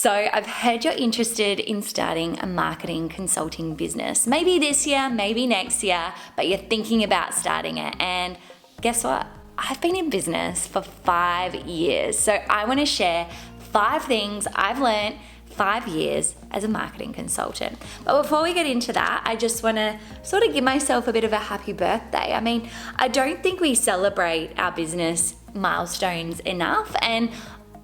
So I've heard you're interested in starting a marketing consulting business. Maybe this year, maybe next year, but you're thinking about starting it. And guess what? I've been in business for 5 years. So I want to share 5 things I've learned 5 years as a marketing consultant. But before we get into that, I just want to sort of give myself a bit of a happy birthday. I mean, I don't think we celebrate our business milestones enough, and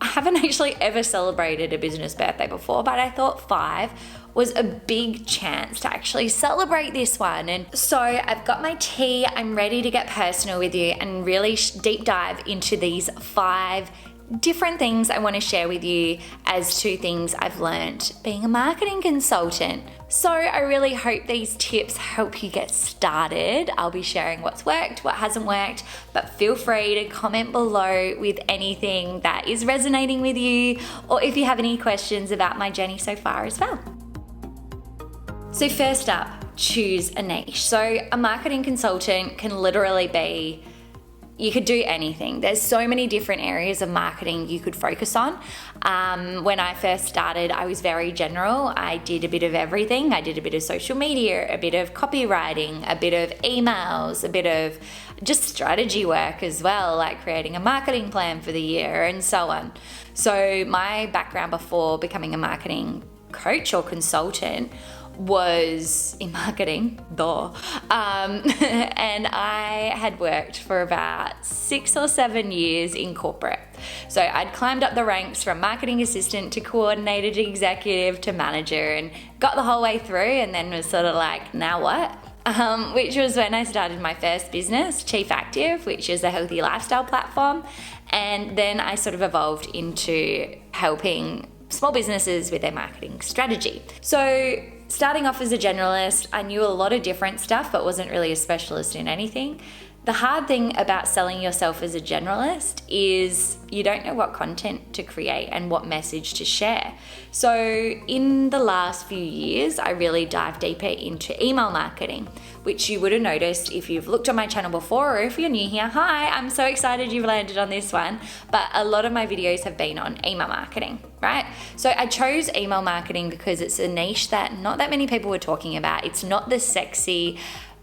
I haven't actually ever celebrated a business birthday before, but I thought 5 was a big chance to actually celebrate this one. And so I've got my tea, I'm ready to get personal with you and really deep dive into these 5 different things I want to share with you as to things I've learned being a marketing consultant. So I really hope these tips help you get started. I'll be sharing what's worked, what hasn't worked, but feel free to comment below with anything that is resonating with you, or if you have any questions about my journey so far as well. So first up, choose a niche. So a marketing consultant can literally be, you could do anything. There's so many different areas of marketing you could focus on. When I first started, I was very general. I did a bit of everything. I did a bit of social media, a bit of copywriting, a bit of emails, a bit of just strategy work as well, like creating a marketing plan for the year and so on. So my background before becoming a marketing coach or consultant was in marketing, and I had worked for about 6 or 7 years in corporate. So I'd climbed up the ranks from marketing assistant to coordinator to executive to manager, and got the whole way through, and then was sort of like, now what? Which was when I started my first business, Chief Active, which is a healthy lifestyle platform. And then I sort of evolved into helping small businesses with their marketing strategy. So starting off as a generalist, I knew a lot of different stuff, but wasn't really a specialist in anything. The hard thing about selling yourself as a generalist is you don't know what content to create and what message to share. So in the last few years, I really dived deeper into email marketing, which you would have noticed if you've looked on my channel before, or if you're new here, hi, I'm so excited you've landed on this one. But a lot of my videos have been on email marketing, right? So I chose email marketing because it's a niche that not that many people were talking about. It's not the sexy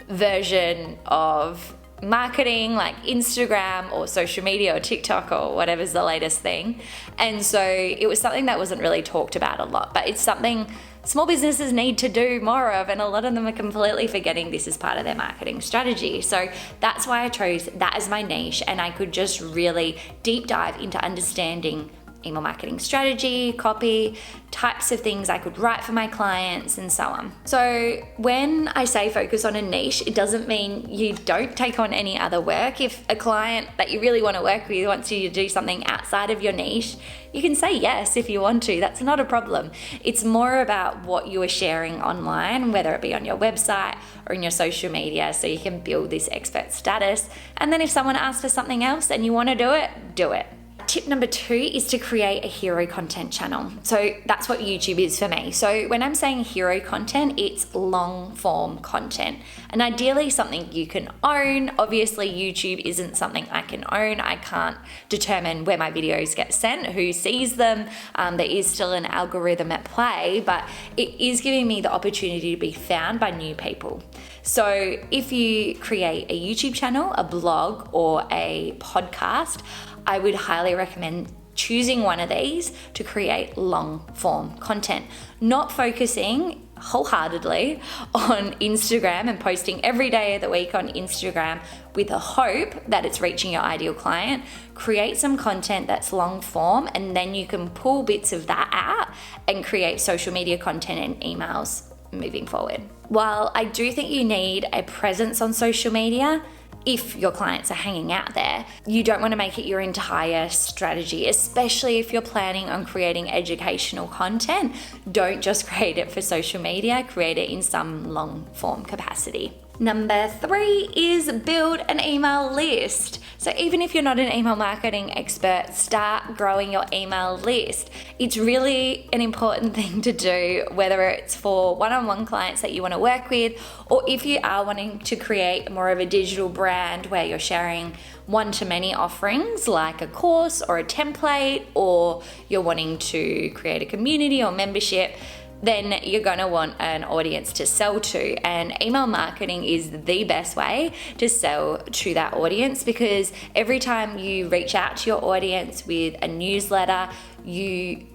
version of marketing like Instagram or social media or TikTok or whatever's the latest thing. And so it was something that wasn't really talked about a lot, but it's something small businesses need to do more of, and a lot of them are completely forgetting this is part of their marketing strategy. So that's why I chose that as my niche, and I could just really deep dive into understanding email marketing strategy, copy, types of things I could write for my clients, and so on. So when I say focus on a niche, it doesn't mean you don't take on any other work. If a client that you really want to work with wants you to do something outside of your niche, you can say yes if you want to. That's not a problem. It's more about what you are sharing online, whether it be on your website or in your social media, so you can build this expert status. And then if someone asks for something else and you want to do it, do it. Tip number 2 is to create a hero content channel. So that's what YouTube is for me. So when I'm saying hero content, it's long form content, and ideally something you can own. Obviously, YouTube isn't something I can own. I can't determine where my videos get sent, who sees them. There is still an algorithm at play, but it is giving me the opportunity to be found by new people. So if you create a YouTube channel, a blog, or a podcast, I would highly recommend choosing one of these to create long form content, not focusing wholeheartedly on Instagram and posting every day of the week on Instagram with a hope that it's reaching your ideal client. Create some content that's long form, and then you can pull bits of that out and create social media content and emails moving forward. While I do think you need a presence on social media, if your clients are hanging out there, you don't want to make it your entire strategy, especially if you're planning on creating educational content. Don't just create it for social media, create it in some long form capacity. Number 3 is build an email list. So even if you're not an email marketing expert, start growing your email list. It's really an important thing to do, whether it's for one-on-one clients that you want to work with, or if you are wanting to create more of a digital brand where you're sharing one-to-many offerings like a course or a template, or you're wanting to create a community or membership, then you're going to want an audience to sell to. And email marketing is the best way to sell to that audience, because every time you reach out to your audience with a newsletter, you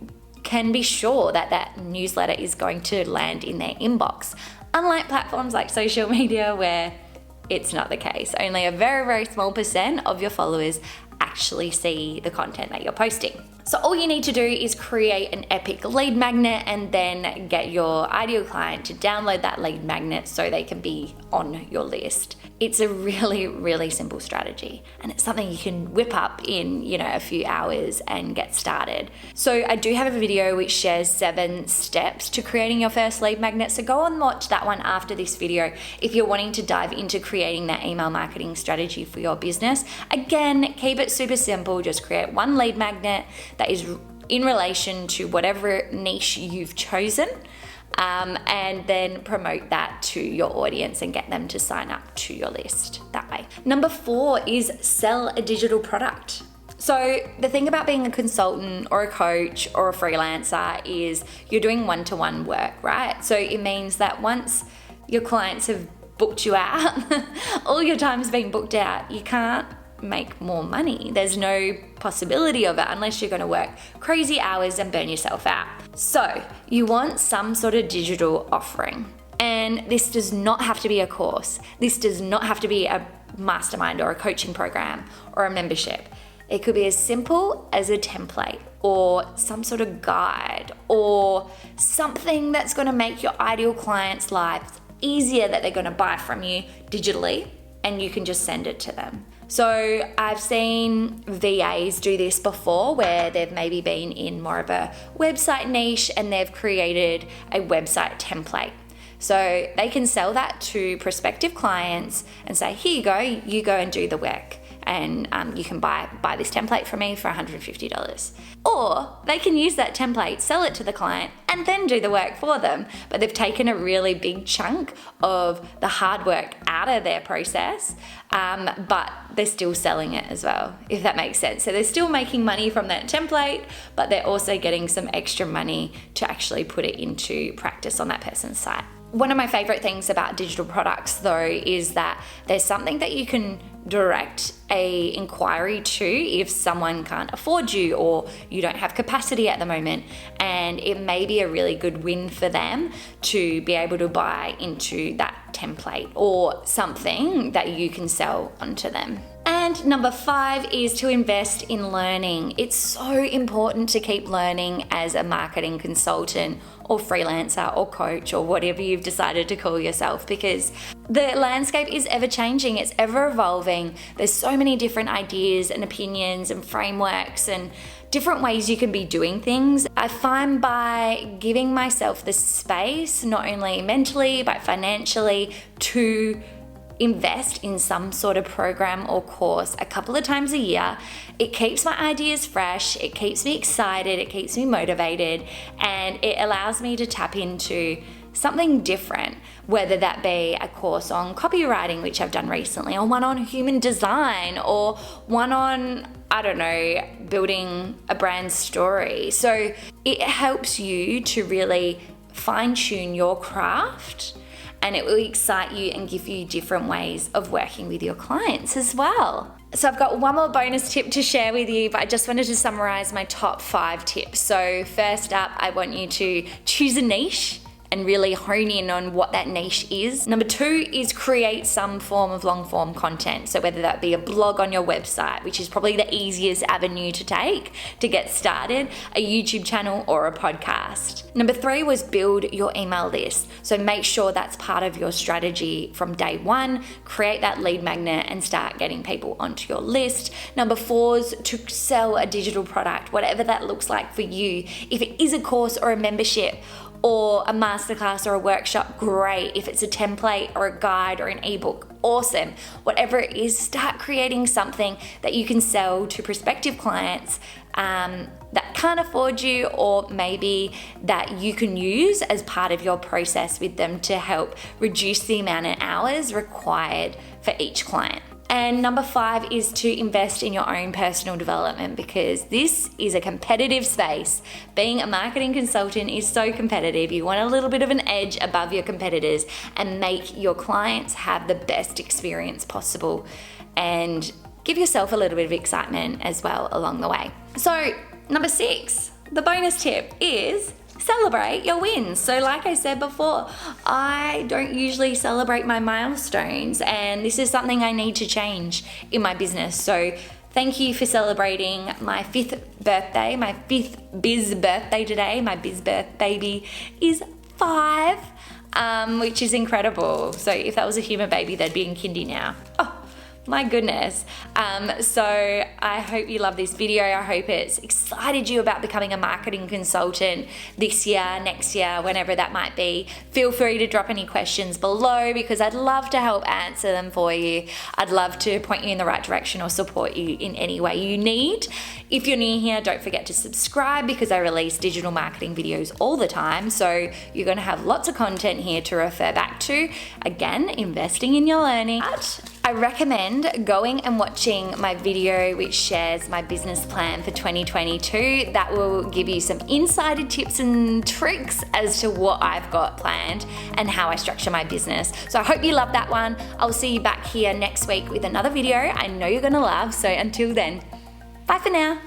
can be sure that that newsletter is going to land in their inbox. Unlike platforms like social media where it's not the case. Only a very, very small percent of your followers actually see the content that you're posting. So all you need to do is create an epic lead magnet and then get your ideal client to download that lead magnet so they can be on your list. It's a really, really simple strategy, and it's something you can whip up in, a few hours and get started. So I do have a video which shares 7 steps to creating your first lead magnet. So go and watch that one after this video if you're wanting to dive into creating that email marketing strategy for your business. Again, keep it super simple. Just create one lead magnet that is in relation to whatever niche you've chosen, and then promote that to your audience and get them to sign up to your list that way. Number 4 is sell a digital product. So the thing about being a consultant or a coach or a freelancer is you're doing one-to-one work, right? So it means that once your clients have booked you out, all your time's been booked out, you can't make more money. There's no possibility of it unless you're going to work crazy hours and burn yourself out. So you want some sort of digital offering. And this does not have to be a course. This does not have to be a mastermind or a coaching program or a membership. It could be as simple as a template or some sort of guide or something that's going to make your ideal clients' lives easier, that they're going to buy from you digitally, and you can just send it to them. So I've seen VAs do this before, where they've maybe been in more of a website niche and they've created a website template. So they can sell that to prospective clients and say, here you go and do the work. And you can buy this template from me for $150. Or they can use that template, sell it to the client, and then do the work for them. But they've taken a really big chunk of the hard work out of their process, but they're still selling it as well, if that makes sense. So they're still making money from that template, but they're also getting some extra money to actually put it into practice on that person's site. One of my favorite things about digital products, though, is that there's something that you can direct a inquiry to if someone can't afford you or you don't have capacity at the moment, and it may be a really good win for them to be able to buy into that template or something that you can sell onto them. And number 5 is to invest in learning. It's so important to keep learning as a marketing consultant or freelancer or coach or whatever you've decided to call yourself, because the landscape is ever changing, it's ever evolving. There's so many different ideas and opinions and frameworks and different ways you can be doing things. I find by giving myself the space, not only mentally but financially, to invest in some sort of program or course a couple of times a year, it keeps my ideas fresh, it keeps me excited, it keeps me motivated, and it allows me to tap into something different, whether that be a course on copywriting, which I've done recently, or one on human design, or one on, building a brand story. So it helps you to really fine-tune your craft, and it will excite you and give you different ways of working with your clients as well. So I've got one more bonus tip to share with you, but I just wanted to summarize my top 5 tips. So first up, I want you to choose a niche and really hone in on what that niche is. Number 2 is create some form of long form content. So whether that be a blog on your website, which is probably the easiest avenue to take to get started, a YouTube channel or a podcast. Number 3 was build your email list. So make sure that's part of your strategy from day one. Create that lead magnet and start getting people onto your list. Number 4 is to sell a digital product, whatever that looks like for you. If it is a course or a membership, or a masterclass or a workshop, great. If it's a template or a guide or an ebook, awesome. Whatever it is, start creating something that you can sell to prospective clients that can't afford you, or maybe that you can use as part of your process with them to help reduce the amount of hours required for each client. And number 5 is to invest in your own personal development, because this is a competitive space. Being a marketing consultant is so competitive. You want a little bit of an edge above your competitors and make your clients have the best experience possible, and give yourself a little bit of excitement as well along the way. So number 6, the bonus tip is celebrate your wins. So like I said before, I don't usually celebrate my milestones, and this is something I need to change in my business. So thank you for celebrating my 5th birthday, my 5th biz birthday today. My biz birth baby is 5, which is incredible. So if that was a human baby, they'd be in kindy now. Oh, my goodness. So I hope you love this video. I hope it's excited you about becoming a marketing consultant this year, next year, whenever that might be. Feel free to drop any questions below, because I'd love to help answer them for you. I'd love to point you in the right direction or support you in any way you need. If you're new here, don't forget to subscribe, because I release digital marketing videos all the time. So you're going to have lots of content here to refer back to. Again, investing in your learning. But I recommend going and watching my video which shares my business plan for 2022. That will give you some insider tips and tricks as to what I've got planned and how I structure my business. So I hope you love that one. I'll see you back here next week with another video I know you're gonna love. So until then, bye for now.